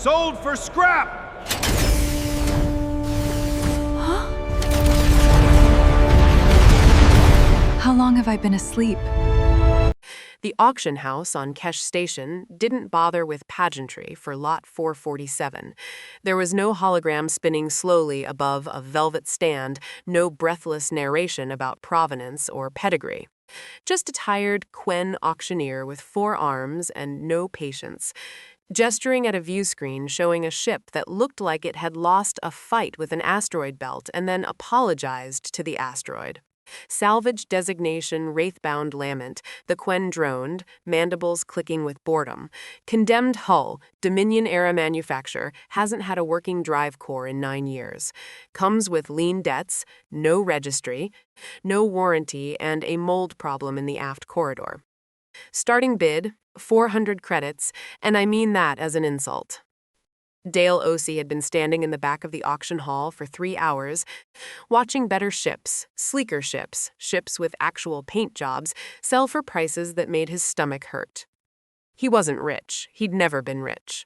Sold for scrap! How long have I been asleep? The auction house on Kesh Station didn't bother with pageantry for lot 447. There was no hologram spinning slowly above a velvet stand, no breathless narration about provenance or pedigree. Just a tired Quen auctioneer with 4 arms and no patience, gesturing at a view screen showing a ship that looked like it had lost a fight with an asteroid belt and then apologized to the asteroid. Salvage designation Wraithbound Lament, the Quen droned, mandibles clicking with boredom. Condemned hull, Dominion-era manufacture, hasn't had a working drive core in 9 years. Comes with lean debts, no registry, no warranty, and a mold problem in the aft corridor. Starting bid, 400 credits, and I mean that as an insult. Dale Osei had been standing in the back of the auction hall for 3 hours, watching better ships, sleeker ships, ships with actual paint jobs, sell for prices that made his stomach hurt. He wasn't rich. He'd never been rich.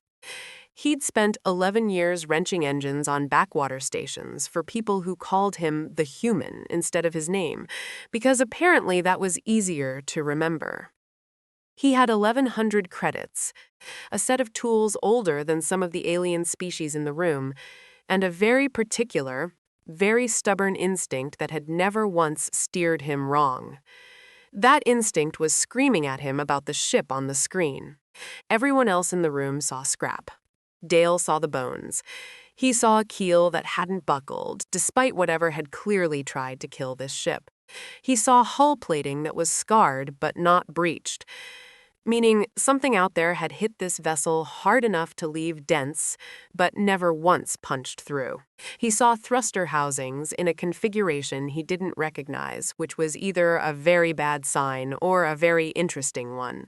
He'd spent 11 years wrenching engines on backwater stations for people who called him the Human instead of his name, because apparently that was easier to remember. He had 1,100 credits, a set of tools older than some of the alien species in the room, and a very particular, very stubborn instinct that had never once steered him wrong. That instinct was screaming at him about the ship on the screen. Everyone else in the room saw scrap. Dale saw the bones. He saw a keel that hadn't buckled, despite whatever had clearly tried to kill this ship. He saw hull plating that was scarred but not breached, meaning something out there had hit this vessel hard enough to leave dents, but never once punched through. He saw thruster housings in a configuration he didn't recognize, which was either a very bad sign or a very interesting one.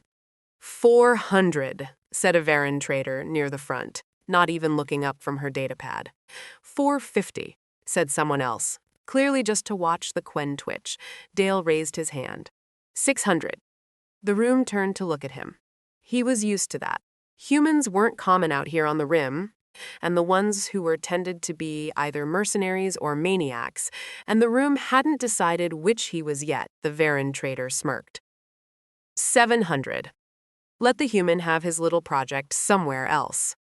400, said a Varan trader near the front, not even looking up from her datapad. 450, said someone else, clearly just to watch the Quen twitch. Dale raised his hand. 600. The room turned to look at him. He was used to that. Humans weren't common out here on the rim, and the ones who were tended to be either mercenaries or maniacs, and the room hadn't decided which he was yet, the Varan trader smirked. 700. Let the human have his little project somewhere else.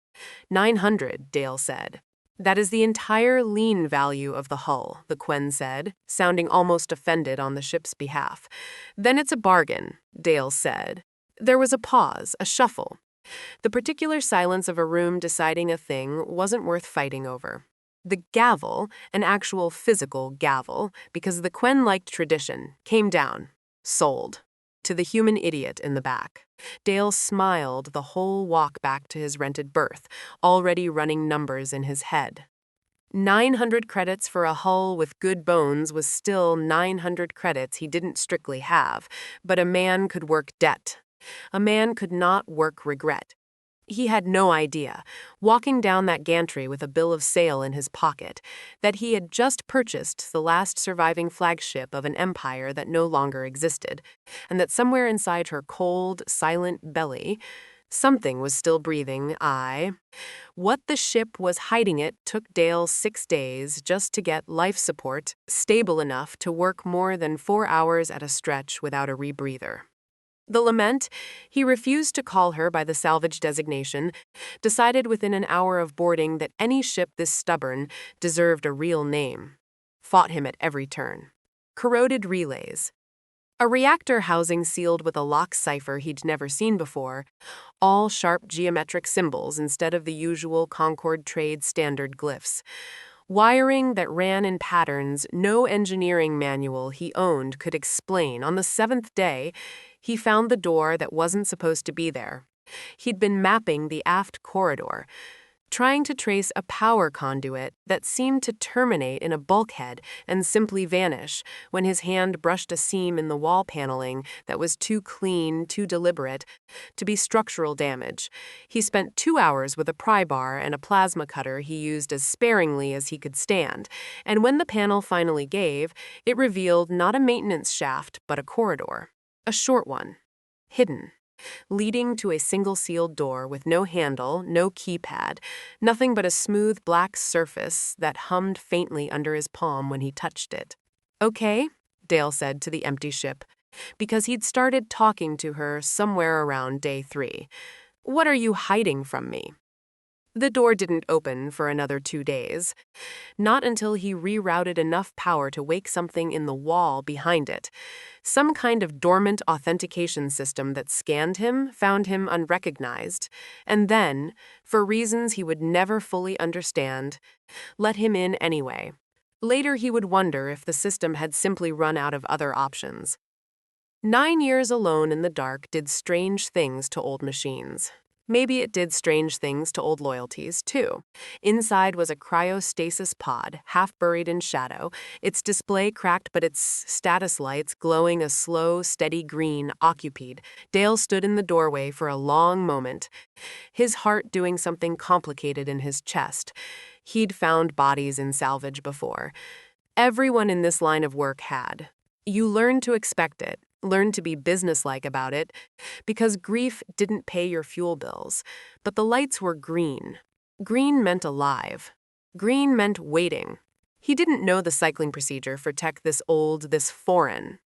900, Dale said. That is the entire lean value of the hull, the Quen said, sounding almost offended on the ship's behalf. Then it's a bargain, Dale said. There was a pause, a shuffle. The particular silence of a room deciding a thing wasn't worth fighting over. The gavel, an actual physical gavel, because the Quen liked tradition, came down. Sold. To the human idiot in the back. Dale smiled the whole walk back to his rented berth, already running numbers in his head. 900 credits for a hull with good bones was still 900 credits he didn't strictly have, but a man could work debt. A man could not work regret. He had no idea, walking down that gantry with a bill of sale in his pocket, that he had just purchased the last surviving flagship of an empire that no longer existed, and that somewhere inside her cold, silent belly, something was still breathing. What the ship was hiding it took Dale 6 days just to get life support stable enough to work more than 4 hours at a stretch without a rebreather. The lament, he refused to call her by the salvage designation, decided within an hour of boarding that any ship this stubborn deserved a real name. Fought him at every turn. Corroded relays. A reactor housing sealed with a lock cipher he'd never seen before, all sharp geometric symbols instead of the usual Concord Trade standard glyphs. Wiring that ran in patterns no engineering manual he owned could explain. On the 7th day, he found the door that wasn't supposed to be there. He'd been mapping the aft corridor, trying to trace a power conduit that seemed to terminate in a bulkhead and simply vanish when his hand brushed a seam in the wall paneling that was too clean, too deliberate, to be structural damage. He spent 2 hours with a pry bar and a plasma cutter he used as sparingly as he could stand, and when the panel finally gave, it revealed not a maintenance shaft but a corridor. A short one. Hidden. leading to a single sealed door with no handle, no keypad, nothing but a smooth black surface that hummed faintly under his palm when he touched it. "Okay," Dale said to the empty ship, because he'd started talking to her somewhere around day 3. "What are you hiding from me?" The door didn't open for another 2 days, not until he rerouted enough power to wake something in the wall behind it. Some kind of dormant authentication system that scanned him, found him unrecognized, and then, for reasons he would never fully understand, let him in anyway. Later he would wonder if the system had simply run out of other options. 9 years alone in the dark did strange things to old machines. Maybe it did strange things to old loyalties, too. Inside was a cryostasis pod, half buried in shadow, its display cracked but its status lights glowing a slow, steady green, occupied. Dale stood in the doorway for a long moment, his heart doing something complicated in his chest. He'd found bodies in salvage before. Everyone in this line of work had. You learn to expect it. Learn to be businesslike about it, because grief didn't pay your fuel bills. But the lights were green. Green meant alive. Green meant waiting. He didn't know the cycling procedure for tech this old, this foreign.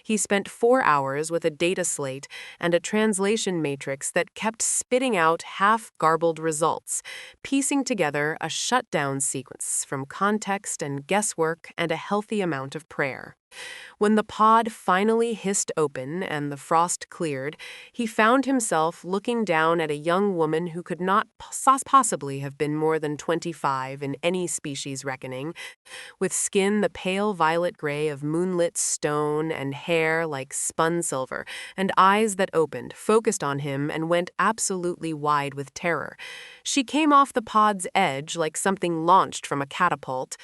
He spent 4 hours with a data slate and a translation matrix that kept spitting out half-garbled results, piecing together a shutdown sequence from context and guesswork and a healthy amount of prayer. When the pod finally hissed open and the frost cleared, he found himself looking down at a young woman who could not possibly have been more than 25 in any species reckoning, with skin the pale violet gray of moonlit stone and hair like spun silver, and eyes that opened, focused on him, and went absolutely wide with terror. She came off the pod's edge like something launched from a catapult,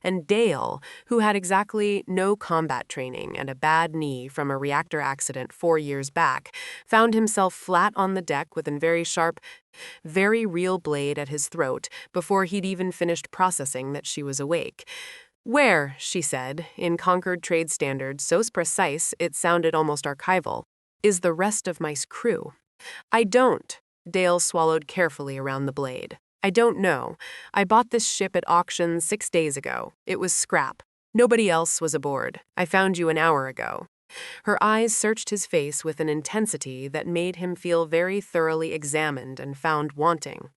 and Dale, who had exactly no combat training and a bad knee from a reactor accident 4 years back, found himself flat on the deck with a very sharp, very real blade at his throat before he'd even finished processing that she was awake. "Where," she said, in Concord trade standard so precise it sounded almost archival, "is the rest of my crew?" "I don't." Dale swallowed carefully around the blade. "I don't know. I bought this ship at auction 6 days ago. It was scrap. Nobody else was aboard. I found you an hour ago." Her eyes searched his face with an intensity that made him feel very thoroughly examined and found wanting.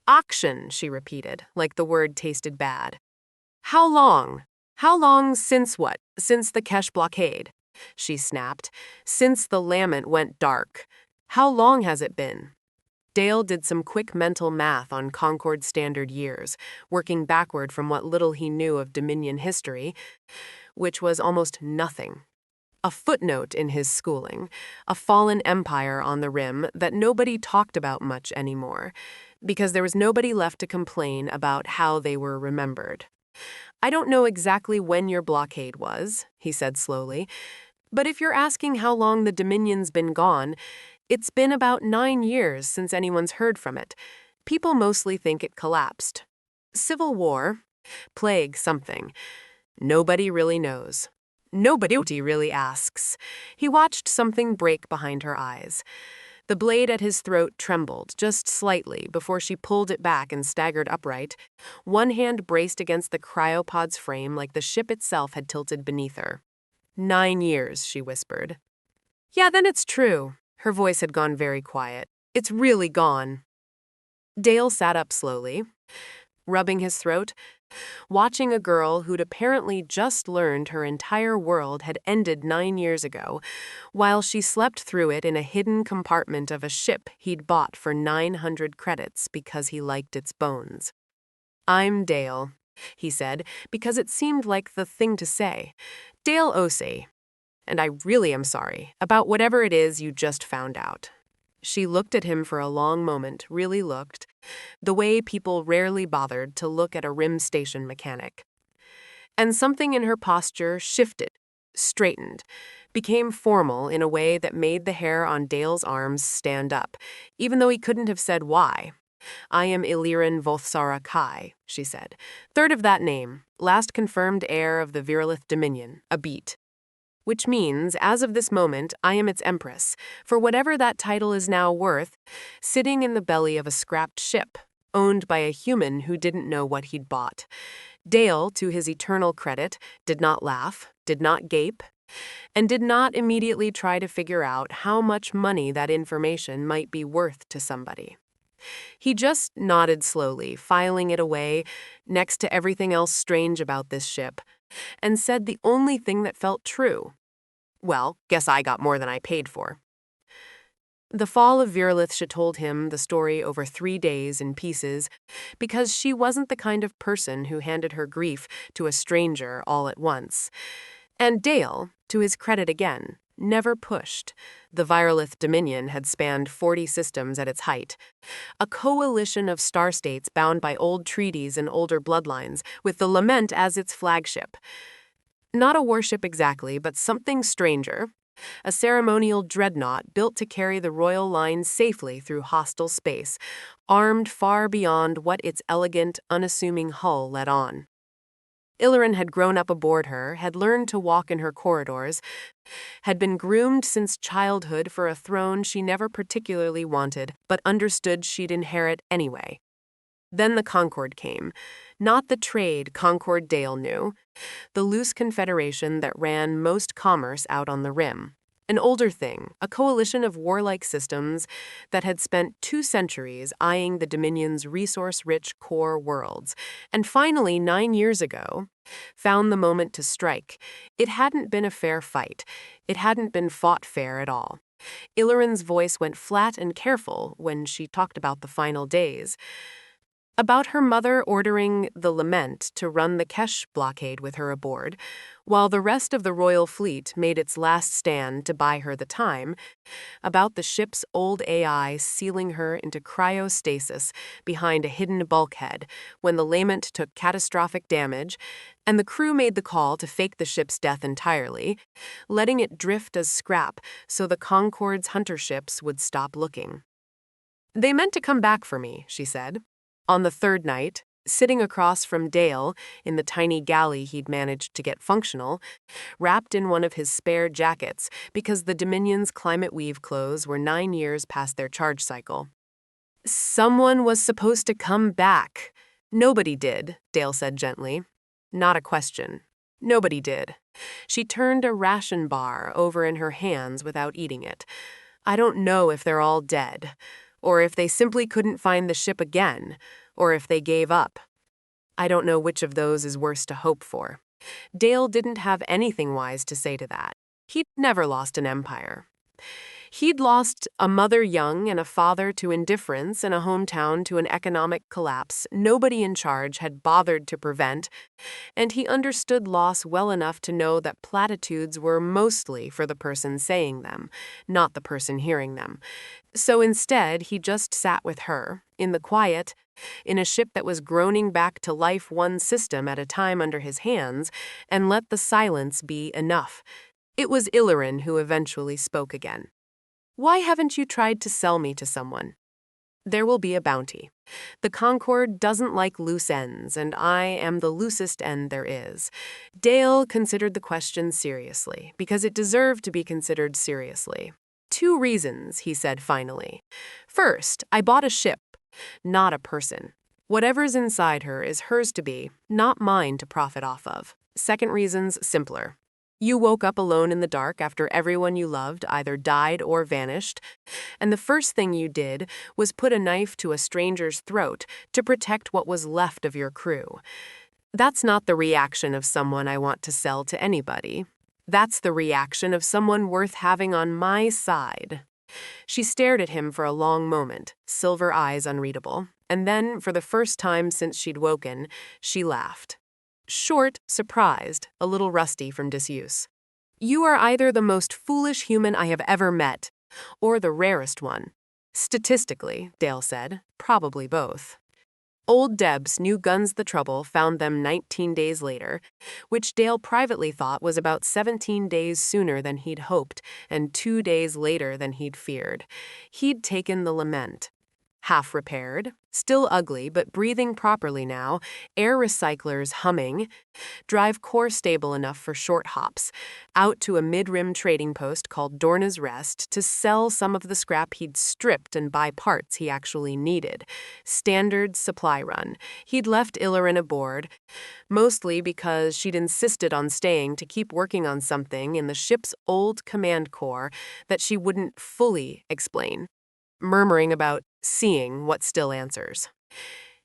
"Auction," she repeated, like the word tasted bad. "How long? How long since what? Since the Kesh blockade?" She snapped. "Since the Lament went dark. How long has it been?" Dale did some quick mental math on Concord Standard years, working backward from what little he knew of Dominion history, which was almost nothing. A footnote in his schooling, a fallen empire on the rim that nobody talked about much anymore, because there was nobody left to complain about how they were remembered. "I don't know exactly when your blockade was," he said slowly, "but if you're asking how long the Dominion's been gone, it's been about 9 years since anyone's heard from it. People mostly think it collapsed. Civil war, plague, something. Nobody really knows. Nobody really asks." He watched something break behind her eyes. The blade at his throat trembled just slightly before she pulled it back and staggered upright. One hand braced against the cryopod's frame like the ship itself had tilted beneath her. 9 years, she whispered. "Yeah, then it's true." Her voice had gone very quiet. "It's really gone." Dale sat up slowly, rubbing his throat, watching a girl who'd apparently just learned her entire world had ended 9 years ago, while she slept through it in a hidden compartment of a ship he'd bought for 900 credits because he liked its bones. "I'm Dale," he said, because it seemed like the thing to say. "Dale Osei. And I really am sorry about whatever it is you just found out." She looked at him for a long moment, really looked, the way people rarely bothered to look at a rim station mechanic. And something in her posture shifted, straightened, became formal in a way that made the hair on Dale's arms stand up, even though he couldn't have said why. "I am Iliran Volthsara Kai," she said. "Third of that name, last confirmed heir of the Virolith Dominion, a beat." which means, as of this moment, I am its Empress, for whatever that title is now worth, sitting in the belly of a scrapped ship, owned by a human who didn't know what he'd bought. Dale, to his eternal credit, did not laugh, did not gape, and did not immediately try to figure out how much money that information might be worth to somebody. He just nodded slowly, filing it away next to everything else strange about this ship, and said the only thing that felt true. Well, guess I got more than I paid for. The fall of Virulith told him the story over 3 days in pieces because she wasn't the kind of person who handed her grief to a stranger all at once. And Dale, to his credit again, never pushed. The Virulith Dominion had spanned 40 systems at its height, a coalition of star states bound by old treaties and older bloodlines, with the Lament as its flagship. Not a warship exactly, but something stranger. A ceremonial dreadnought built to carry the royal line safely through hostile space, armed far beyond what its elegant, unassuming hull let on. Illyrin had grown up aboard her, had learned to walk in her corridors, had been groomed since childhood for a throne she never particularly wanted, but understood she'd inherit anyway. Then the Concord came. Not the trade Concord Dale knew, the loose confederation that ran most commerce out on the rim. An older thing, a coalition of warlike systems that had spent 2 centuries eyeing the Dominion's resource-rich core worlds, and finally, 9 years ago, found the moment to strike. It hadn't been a fair fight. It hadn't been fought fair at all. Illyrin's voice went flat and careful when she talked about the final days. About her mother ordering the Lament to run the Kesh blockade with her aboard, while the rest of the royal fleet made its last stand to buy her the time, about the ship's old AI sealing her into cryostasis behind a hidden bulkhead when the Lament took catastrophic damage, and the crew made the call to fake the ship's death entirely, letting it drift as scrap so the Concord's hunter ships would stop looking. They meant to come back for me, she said. On the 3rd night, sitting across from Dale in the tiny galley he'd managed to get functional, wrapped in one of his spare jackets because the Dominion's climate weave clothes were 9 years past their charge cycle. Someone was supposed to come back. Nobody did, Dale said gently. Not a question. Nobody did. She turned a ration bar over in her hands without eating it. I don't know if they're all dead, or if they simply couldn't find the ship again, or if they gave up. I don't know which of those is worse to hope for. Dale didn't have anything wise to say to that. He'd never lost an empire. He'd lost a mother young and a father to indifference and a hometown to an economic collapse nobody in charge had bothered to prevent, and he understood loss well enough to know that platitudes were mostly for the person saying them, not the person hearing them. So instead, he just sat with her, in the quiet, in a ship that was groaning back to life one system at a time under his hands, and let the silence be enough. It was Illyrin who eventually spoke again. Why haven't you tried to sell me to someone? There will be a bounty. The Concord doesn't like loose ends, and I am the loosest end there is. Dale considered the question seriously, because it deserved to be considered seriously. 2 reasons, he said finally. First, I bought a ship, not a person. Whatever's inside her is hers to be, not mine to profit off of. Second reason's simpler. You woke up alone in the dark after everyone you loved either died or vanished, and the first thing you did was put a knife to a stranger's throat to protect what was left of your crew. That's not the reaction of someone I want to sell to anybody. That's the reaction of someone worth having on my side. She stared at him for a long moment, silver eyes unreadable, and then, for the first time since she'd woken, she laughed. Short, surprised, a little rusty from disuse. You are either the most foolish human I have ever met, or the rarest one. Statistically, Dale said, probably both. Old Deb's new Guns the Trouble found them 19 days later, which Dale privately thought was about 17 days sooner than he'd hoped and 2 days later than he'd feared. He'd taken the Lament. half repaired, still ugly but breathing properly now, air recyclers humming, drive core stable enough for short hops, out to a mid-rim trading post called Dorna's Rest to sell some of the scrap he'd stripped and buy parts he actually needed. Standard supply run. He'd left Illarin aboard, mostly because she'd insisted on staying to keep working on something in the ship's old command core that she wouldn't fully explain, murmuring about seeing what still answers.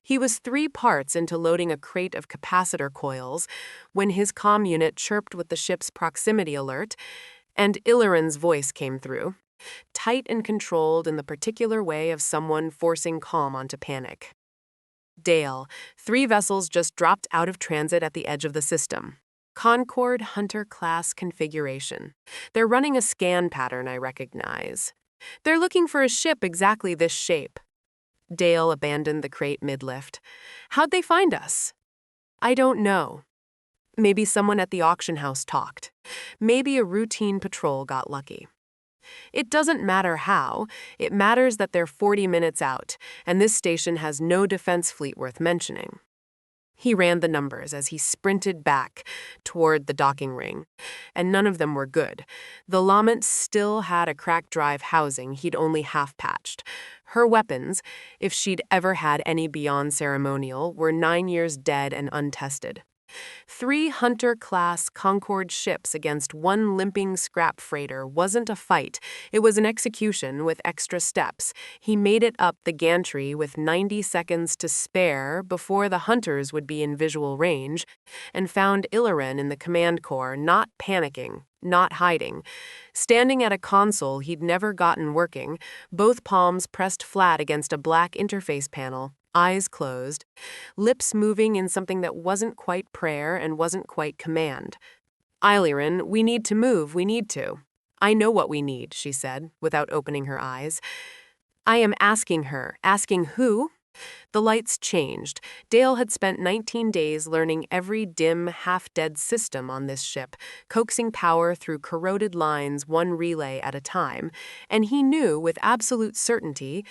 He was 3 parts into loading a crate of capacitor coils when his comm unit chirped with the ship's proximity alert, and Illarin's voice came through, tight and controlled in the particular way of someone forcing calm onto panic. Dale, 3 vessels just dropped out of transit at the edge of the system. Concord Hunter-class configuration. They're running a scan pattern I recognize. They're looking for a ship exactly this shape. Dale abandoned the crate mid-lift. How'd they find us? I don't know. Maybe someone at the auction house talked. Maybe a routine patrol got lucky. It doesn't matter how. It matters that they're 40 minutes out, and this station has no defense fleet worth mentioning. He ran the numbers as he sprinted back toward the docking ring, and none of them were good. The Lament still had a cracked drive housing he'd only half-patched. Her weapons, if she'd ever had any beyond ceremonial, were 9 years dead and untested. 3 Hunter-class Concord ships against 1 limping scrap freighter wasn't a fight. It was an execution with extra steps. He made it up the gantry with 90 seconds to spare before the Hunters would be in visual range, and found Illarin in the command core, not panicking, not hiding. Standing at a console he'd never gotten working, both palms pressed flat against a black interface panel, eyes closed, lips moving in something that wasn't quite prayer and wasn't quite command. Illarin, we need to move, we need to. I know what we need, she said, without opening her eyes. I am asking her. Asking who? The lights changed. Dale had spent 19 days learning every dim, half-dead system on this ship, coaxing power through corroded lines 1 relay at a time, and he knew with absolute certainty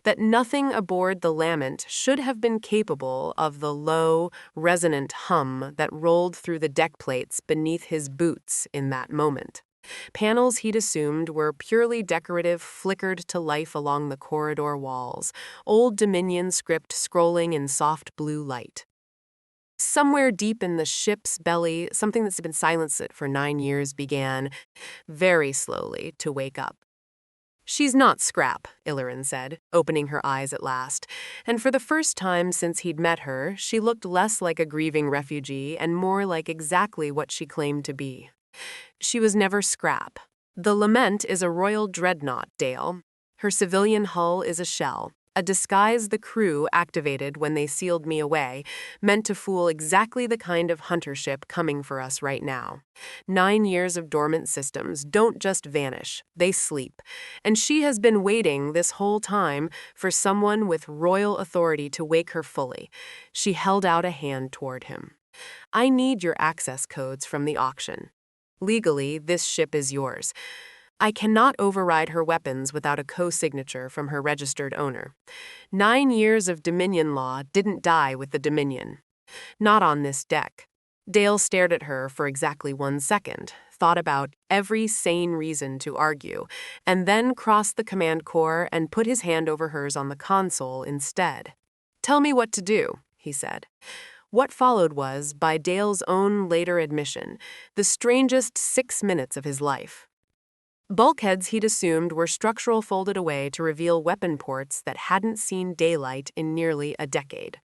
that nothing aboard the Lament should have been capable of the low, resonant hum that rolled through the deck plates beneath his boots in that moment. Panels he'd assumed were purely decorative flickered to life along the corridor walls, Old Dominion script scrolling in soft blue light. Somewhere deep in the ship's belly, something that's been silenced for 9 years began, very slowly, to wake up. She's not scrap, Illarin said, opening her eyes at last, and for the first time since he'd met her, she looked less like a grieving refugee and more like exactly what she claimed to be. She was never scrap. The Lament is a royal dreadnought, Dale. Her civilian hull is a shell, a disguise the crew activated when they sealed me away, meant to fool exactly the kind of hunter ship coming for us right now. 9 years of dormant systems don't just vanish, they sleep. And she has been waiting this whole time for someone with royal authority to wake her fully. She held out a hand toward him. I need your access codes from the auction. Legally, this ship is yours. I cannot override her weapons without a co-signature from her registered owner. 9 years of Dominion law didn't die with the Dominion. Not on this deck. Dale stared at her for exactly 1 second, thought about every sane reason to argue, and then crossed the command core and put his hand over hers on the console instead. Tell me what to do, he said. What followed was, by Dale's own later admission, the strangest 6 minutes of his life. Bulkheads he'd assumed were structural folded away to reveal weapon ports that hadn't seen daylight in nearly a decade.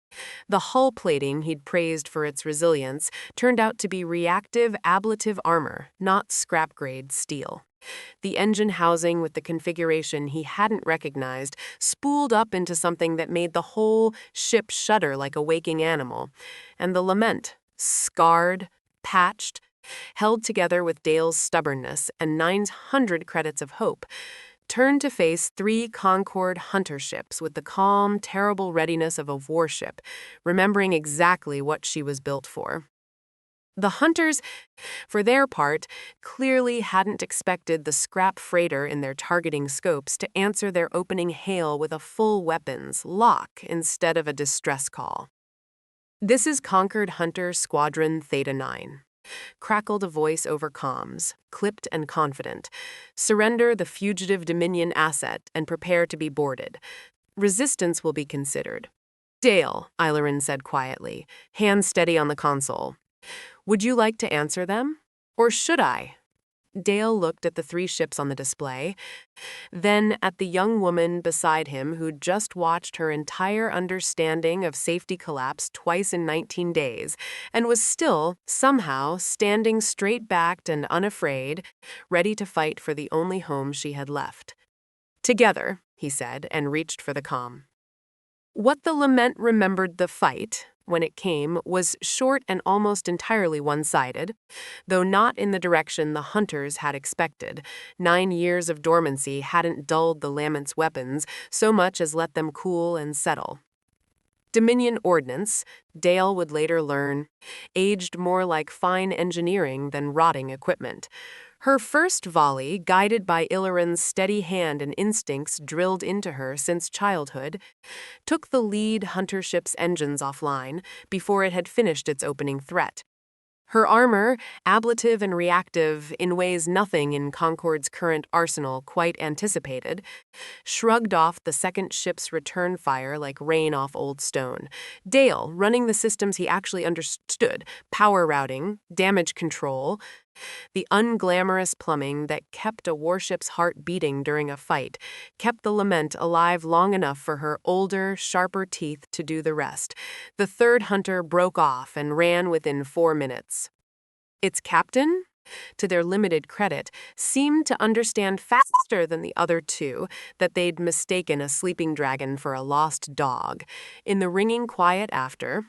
The hull plating he'd praised for its resilience turned out to be reactive ablative armor, not scrap-grade steel. The engine housing with the configuration he hadn't recognized spooled up into something that made the whole ship shudder like a waking animal, and the Lament, scarred, patched, held together with Dale's stubbornness and 900 credits of hope, turned to face 3 Concord hunter ships with the calm, terrible readiness of a warship, remembering exactly what she was built for. The hunters, for their part, clearly hadn't expected the scrap freighter in their targeting scopes to answer their opening hail with a full weapons lock instead of a distress call. "This is Conquered Hunter Squadron Theta 9. Crackled a voice over comms, clipped and confident. "Surrender the fugitive Dominion asset and prepare to be boarded. Resistance will be considered." "Dale," Eilerin said quietly, hands steady on the console. "Would you like to answer them? Or should I?" Dale looked at the 3 ships on the display, then at the young woman beside him who'd just watched her entire understanding of safety collapse twice in 19 days and was still, somehow, standing straight-backed and unafraid, ready to fight for the only home she had left. "Together," he said, and reached for the comm. What the lament remembered the fight, when it came, was short and almost entirely one-sided, though not in the direction the hunters had expected. 9 years of dormancy hadn't dulled the Lament's weapons so much as let them cool and settle. Dominion ordnance, Dale would later learn, aged more like fine engineering than rotting equipment. Her first volley, guided by Illyrin's steady hand and instincts drilled into her since childhood, took the lead hunter ship's engines offline before it had finished its opening threat. Her armor, ablative and reactive in ways nothing in Concord's current arsenal quite anticipated, shrugged off the second ship's return fire like rain off old stone. Dale, running the systems he actually understood, power routing, damage control, the unglamorous plumbing that kept a warship's heart beating during a fight, kept the lament alive long enough for her older, sharper teeth to do the rest. The third hunter broke off and ran within 4 minutes. Its captain, to their limited credit, seemed to understand faster than the other 2 that they'd mistaken a sleeping dragon for a lost dog. In the ringing quiet after,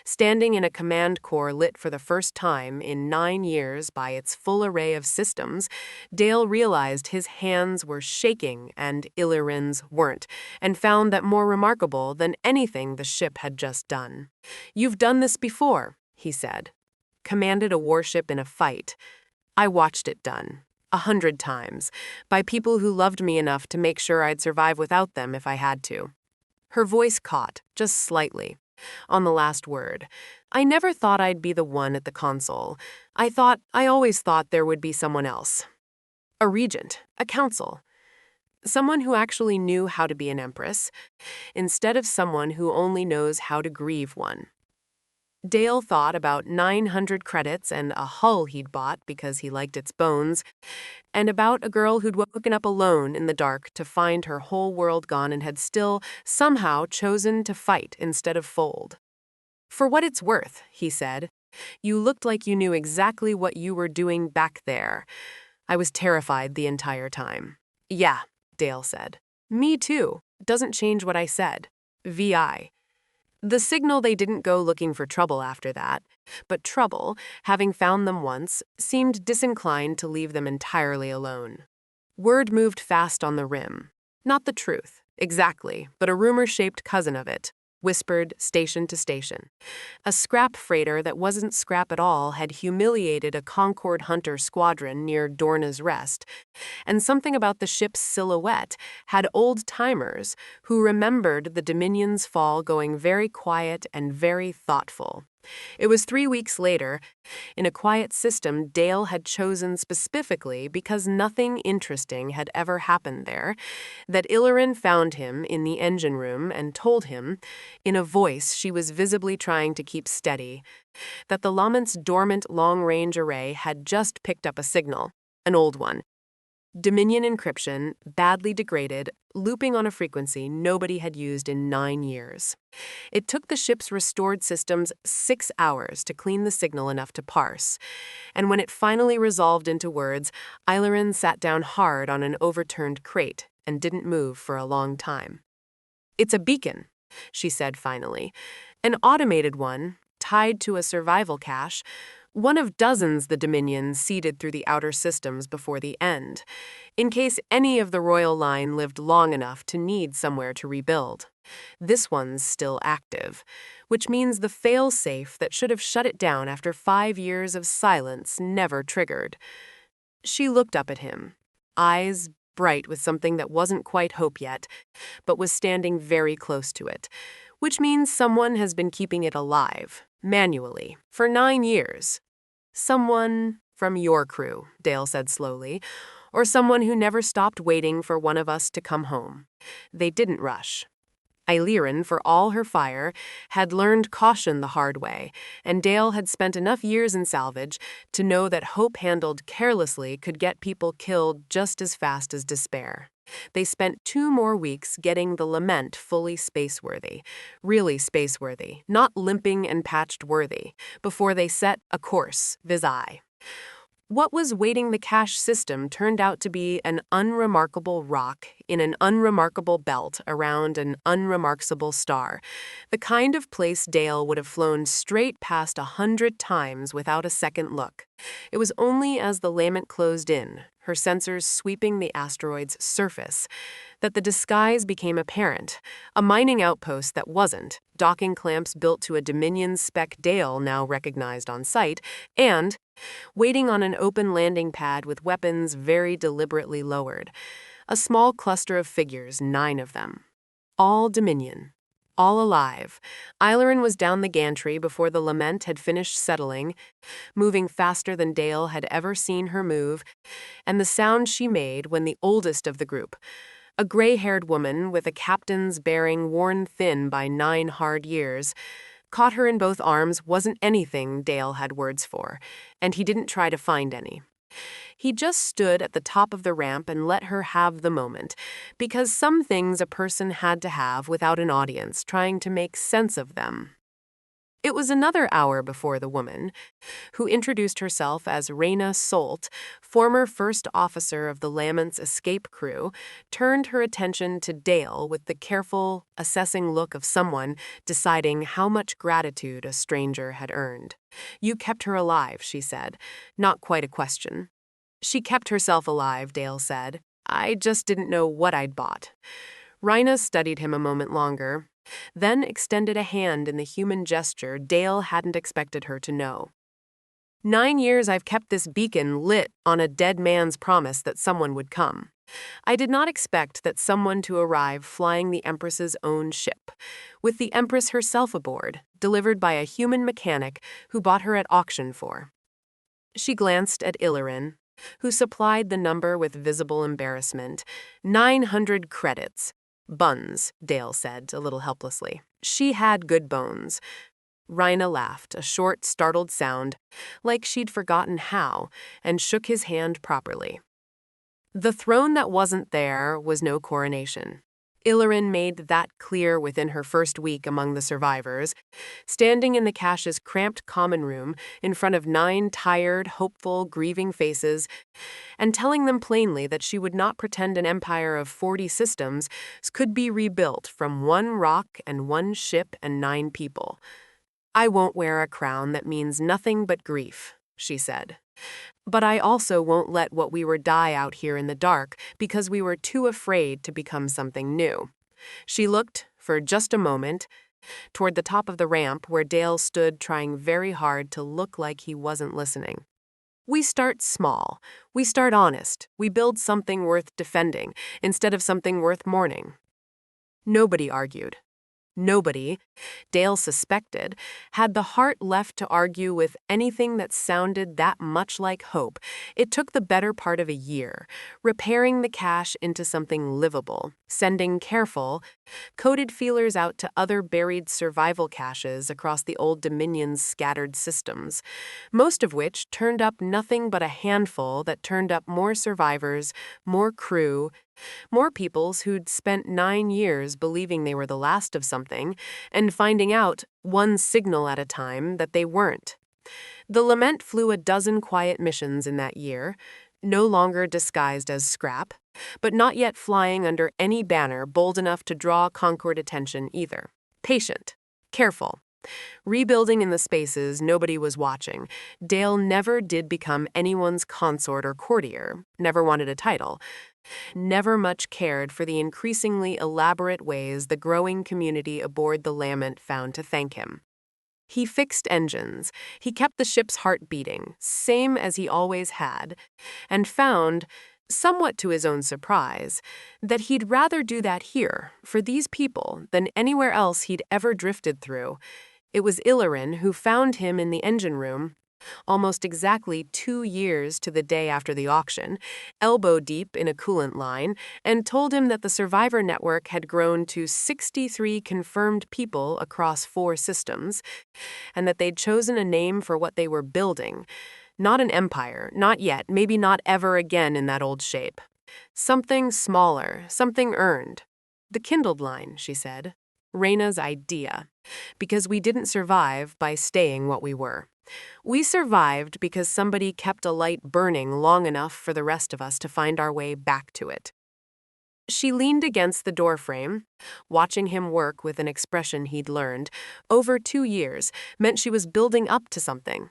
standing in a command core lit for the first time in 9 years by its full array of systems, Dale realized his hands were shaking and Illyrin's weren't, and found that more remarkable than anything the ship had just done. "You've done this before," he said. "Commanded a warship in a fight. I watched it done. 100 times, by people who loved me enough to make sure I'd survive without them if I had to." Her voice caught, just slightly, on the last word. "I never thought I'd be the one at the console. I always thought there would be someone else. A regent, a council. Someone who actually knew how to be an empress, instead of someone who only knows how to grieve one." Dale thought about 900 credits and a hull he'd bought because he liked its bones, and about a girl who'd woken up alone in the dark to find her whole world gone and had still, somehow, chosen to fight instead of fold. "For what it's worth," he said, "you looked like you knew exactly what you were doing back there. I was terrified the entire time." "Yeah," Dale said. "Me too. Doesn't change what I said. VI. The signal they didn't go looking for trouble after that, but trouble, having found them once, seemed disinclined to leave them entirely alone. Word moved fast on the rim. Not the truth, exactly, but a rumor-shaped cousin of it, whispered station to station. A scrap freighter that wasn't scrap at all had humiliated a Concord Hunter squadron near Dorna's Rest, and something about the ship's silhouette had old-timers who remembered the Dominion's fall going very quiet and very thoughtful. It was 3 weeks later, in a quiet system Dale had chosen specifically because nothing interesting had ever happened there, that Illyrin found him in the engine room and told him, in a voice she was visibly trying to keep steady, that the Lament's dormant long-range array had just picked up a signal, an old one. Dominion encryption, badly degraded, looping on a frequency nobody had used in 9 years. It took the ship's restored systems 6 hours to clean the signal enough to parse, and when it finally resolved into words, Illyrin sat down hard on an overturned crate and didn't move for a long time. "It's a beacon," she said finally. "An automated one, tied to a survival cache, one of dozens the Dominions seeded through the outer systems before the end, in case any of the royal line lived long enough to need somewhere to rebuild. This one's still active, which means the fail-safe that should have shut it down after 5 years of silence never triggered. She looked up at him, eyes bright with something that wasn't quite hope yet, but was standing very close to it, which means someone has been keeping it alive, manually, for 9 years. Someone from your crew, Dale said slowly, or someone who never stopped waiting for one of us to come home. They didn't rush. Illyrin, for all her fire, had learned caution the hard way, and Dale had spent enough years in salvage to know that hope handled carelessly could get people killed just as fast as despair. They spent 2 more weeks getting the Lament fully spaceworthy, really spaceworthy, not limping and patched worthy, before they set a course, viz. What was waiting the cache system turned out to be an unremarkable rock in an unremarkable belt around an unremarkable star, the kind of place Dale would have flown straight past 100 times without a second look. It was only as the Lament closed in, her sensors sweeping the asteroid's surface, that the disguise became apparent, a mining outpost that wasn't, docking clamps built to a Dominion spec Dale now recognized on sight, and waiting on an open landing pad with weapons very deliberately lowered. A small cluster of figures, 9 of them. All Dominion. All alive. Illyrin was down the gantry before the Lament had finished settling, moving faster than Dale had ever seen her move, and the sound she made when the oldest of the group, a gray-haired woman with a captain's bearing worn thin by 9 hard years, caught her in both arms wasn't anything Dale had words for, and he didn't try to find any. He just stood at the top of the ramp and let her have the moment, because some things a person had to have without an audience trying to make sense of them. It was another hour before the woman, who introduced herself as Reyna Solt, former first officer of the Lament's escape crew, turned her attention to Dale with the careful, assessing look of someone deciding how much gratitude a stranger had earned. "You kept her alive," she said, not quite a question. "She kept herself alive," Dale said. "I just didn't know what I'd bought." Reyna studied him a moment longer, then extended a hand in the human gesture Dale hadn't expected her to know. 9 years I've kept this beacon lit on a dead man's promise that someone would come. I did not expect that someone to arrive flying the Empress's own ship, with the Empress herself aboard, delivered by a human mechanic who bought her at auction for. She glanced at Illyrin, who supplied the number with visible embarrassment. 900 credits. Buns, Dale said, a little helplessly. She had good bones. Reyna laughed, a short, startled sound, like she'd forgotten how, and shook his hand properly. The throne that wasn't there was no coronation. Illyrin made that clear within her first week among the survivors, standing in the cache's cramped common room in front of 9 tired, hopeful, grieving faces, and telling them plainly that she would not pretend an empire of 40 systems could be rebuilt from 1 rock and 1 ship and 9 people. "I won't wear a crown that means nothing but grief," she said. "But I also won't let what we were die out here in the dark because we were too afraid to become something new." She looked, for just a moment, toward the top of the ramp where Dale stood trying very hard to look like he wasn't listening. "We start small. We start honest. We build something worth defending instead of something worth mourning." Nobody argued. Nobody, Dale suspected, had the heart left to argue with anything that sounded that much like hope. It took the better part of a year, repairing the cache into something livable, sending careful, coded feelers out to other buried survival caches across the old Dominion's scattered systems, most of which turned up nothing but a handful that turned up more survivors, more crew, more peoples who'd spent 9 years believing they were the last of something and finding out, 1 signal at a time, that they weren't. The Lament flew a dozen quiet missions in that year, no longer disguised as scrap, but not yet flying under any banner bold enough to draw Concord attention either. Patient, careful, Rebuilding in the spaces nobody was watching, Dale never did become anyone's consort or courtier, never wanted a title, never much cared for the increasingly elaborate ways the growing community aboard the Lament found to thank him. He fixed engines, he kept the ship's heart beating, same as he always had, and found, somewhat to his own surprise, that he'd rather do that here, for these people, than anywhere else he'd ever drifted through. It was Illyrin who found him in the engine room, almost exactly 2 years to the day after the auction, elbow deep in a coolant line, and told him that the survivor network had grown to 63 confirmed people across 4 systems, and that they'd chosen a name for what they were building. Not an empire, not yet, maybe not ever again in that old shape. Something smaller, something earned. The kindled line, she said. Reyna's idea. Because we didn't survive by staying what we were. We survived because somebody kept a light burning long enough for the rest of us to find our way back to it. She leaned against the doorframe, watching him work with an expression he'd learned. Over 2 years meant she was building up to something.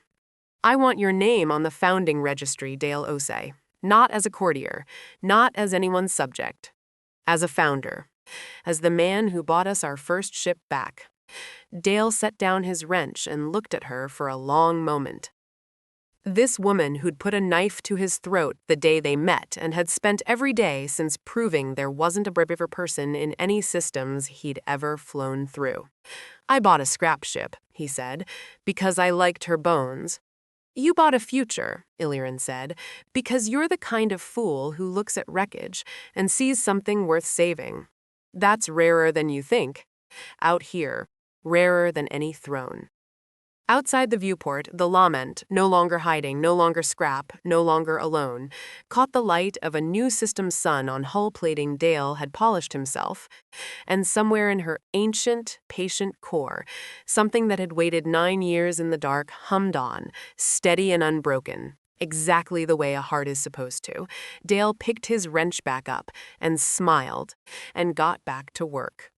I want your name on the founding registry, Dale Osei. Not as a courtier, not as anyone's subject. As a founder. As the man who bought us our first ship back. Dale set down his wrench and looked at her for a long moment. This woman who'd put a knife to his throat the day they met and had spent every day since proving there wasn't a braver person in any systems he'd ever flown through. I bought a scrap ship, he said, because I liked her bones. You bought a future, Illyrin said, because you're the kind of fool who looks at wreckage and sees something worth saving. That's rarer than you think. Out here, rarer than any throne. Outside the viewport, the Lament, no longer hiding, no longer scrap, no longer alone, caught the light of a new system sun on hull plating Dale had polished himself, and somewhere in her ancient, patient core, something that had waited 9 years in the dark hummed on, steady and unbroken, exactly the way a heart is supposed to. Dale picked his wrench back up and smiled and got back to work.